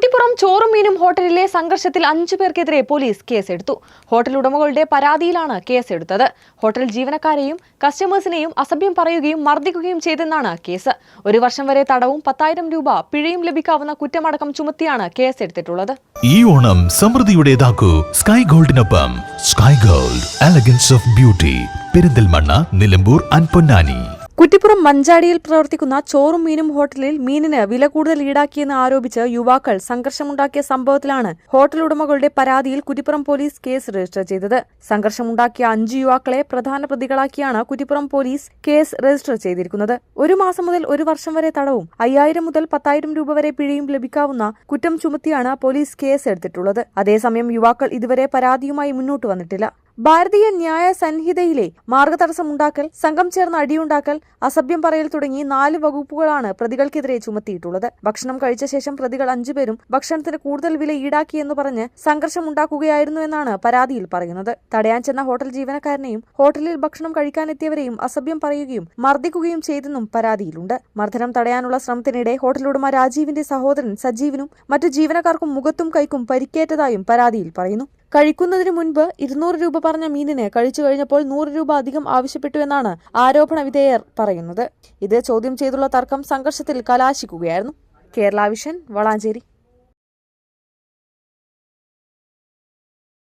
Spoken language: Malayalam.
കുറ്റിപ്പുറം ചോറും മീനും ഹോട്ടലിലെ സംഘർഷത്തിൽ 5 പേർക്കെതിരെ പോലീസ് കേസെടുത്തു. ഹോട്ടൽ ഉടമകളുടെ പരാതിയിലാണ് കേസെടുത്തത്. ഹോട്ടൽ ജീവനക്കാരെയും കസ്റ്റമേഴ്സിനെയും അസഭ്യം പറയുകയും മർദ്ദിക്കുകയും ചെയ്തെന്നാണ് കേസ്. 1 വർഷം വരെ തടവും 10,000 രൂപ പിഴയും ലഭിക്കാവുന്ന കുറ്റമടക്കം ചുമത്തിയാണ് കേസെടുത്തിട്ടുള്ളത്. ഈ ഓണം സമൃദ്ധിയുടേതാക്കൂ സ്കൈ ഗോൾഡിനൊപ്പം. Sky gold, elegance of beauty, Perinthalmanna, Nilambur and Ponnani. Kuttippuram മഞ്ചാടിയിൽ പ്രവർത്തിക്കുന്ന ചോറും മീനും ഹോട്ടലിൽ മീനിന് വില കൂടുതൽ ഈടാക്കിയെന്ന് ആരോപിച്ച് യുവാക്കൾ സംഘർഷമുണ്ടാക്കിയ സംഭവത്തിലാണ് ഹോട്ടൽ ഉടമകളുടെ പരാതിയിൽ കുറ്റിപ്പുറം പോലീസ് കേസ് രജിസ്റ്റർ ചെയ്തത്. സംഘർഷമുണ്ടാക്കിയ 5 യുവാക്കളെ പ്രധാന പ്രതികളാക്കിയാണ് കുറ്റിപ്പുറം പോലീസ് കേസ് രജിസ്റ്റർ ചെയ്തിരിക്കുന്നത്. 1 മാസം മുതൽ 1 വർഷം വരെ തടവും 5,000 മുതൽ 10,000 രൂപ വരെ പിഴയും ലഭിക്കാവുന്ന കുറ്റം ചുമത്തിയാണ് പോലീസ് കേസ് എടുത്തിട്ടുള്ളത്. അതേസമയം യുവാക്കൾ ഇതുവരെ പരാതിയുമായി മുന്നോട്ട് വന്നിട്ടില്ല. ഭാരതീയ ന്യായ സംഹിതയിലെ മാർഗതടസ്സമുണ്ടാക്കൽ, സംഘം ചേർന്ന് അടിയുണ്ടാക്കൽ, അസഭ്യം പറയൽ തുടങ്ങി 4 വകുപ്പുകളാണ് പ്രതികൾക്കെതിരെ ചുമത്തിയിട്ടുള്ളത്. ഭക്ഷണം കഴിച്ച ശേഷം പ്രതികൾ 5 പേരും ഭക്ഷണത്തിന് കൂടുതൽ വില ഈടാക്കിയെന്ന് പറഞ്ഞ് സംഘർഷമുണ്ടാക്കുകയായിരുന്നുവെന്നാണ് പരാതിയിൽ പറയുന്നത്. തടയാൻ ചെന്ന ഹോട്ടൽ ജീവനക്കാരനെയും ഹോട്ടലിൽ ഭക്ഷണം കഴിക്കാനെത്തിയവരെയും അസഭ്യം പറയുകയും മർദ്ദിക്കുകയും ചെയ്തെന്നും പരാതിയിലുണ്ട്. മർദ്ദനം തടയാനുള്ള ശ്രമത്തിനിടെ ഹോട്ടൽ ഉടമ രാജീവിന്റെ സഹോദരൻ സജീവിനും മറ്റു ജീവനക്കാർക്കും മുഖത്തും കൈക്കും പരിക്കേറ്റതായും പരാതിയിൽ പറയുന്നു. കഴിക്കുന്നതിന് മുൻപ് 200 രൂപ പറഞ്ഞ മീനിന് കഴിച്ചു കഴിഞ്ഞപ്പോൾ 100 രൂപ അധികം ആവശ്യപ്പെട്ടുവെന്നാണ് ആരോപണ വിധേയർ പറയുന്നത്. ഇത് ചോദ്യം ചെയ്തുള്ള തർക്കം സംഘർഷത്തിൽ കലാശിക്കുകയായിരുന്നു. കേരള വിഷൻ, വളാഞ്ചേരി.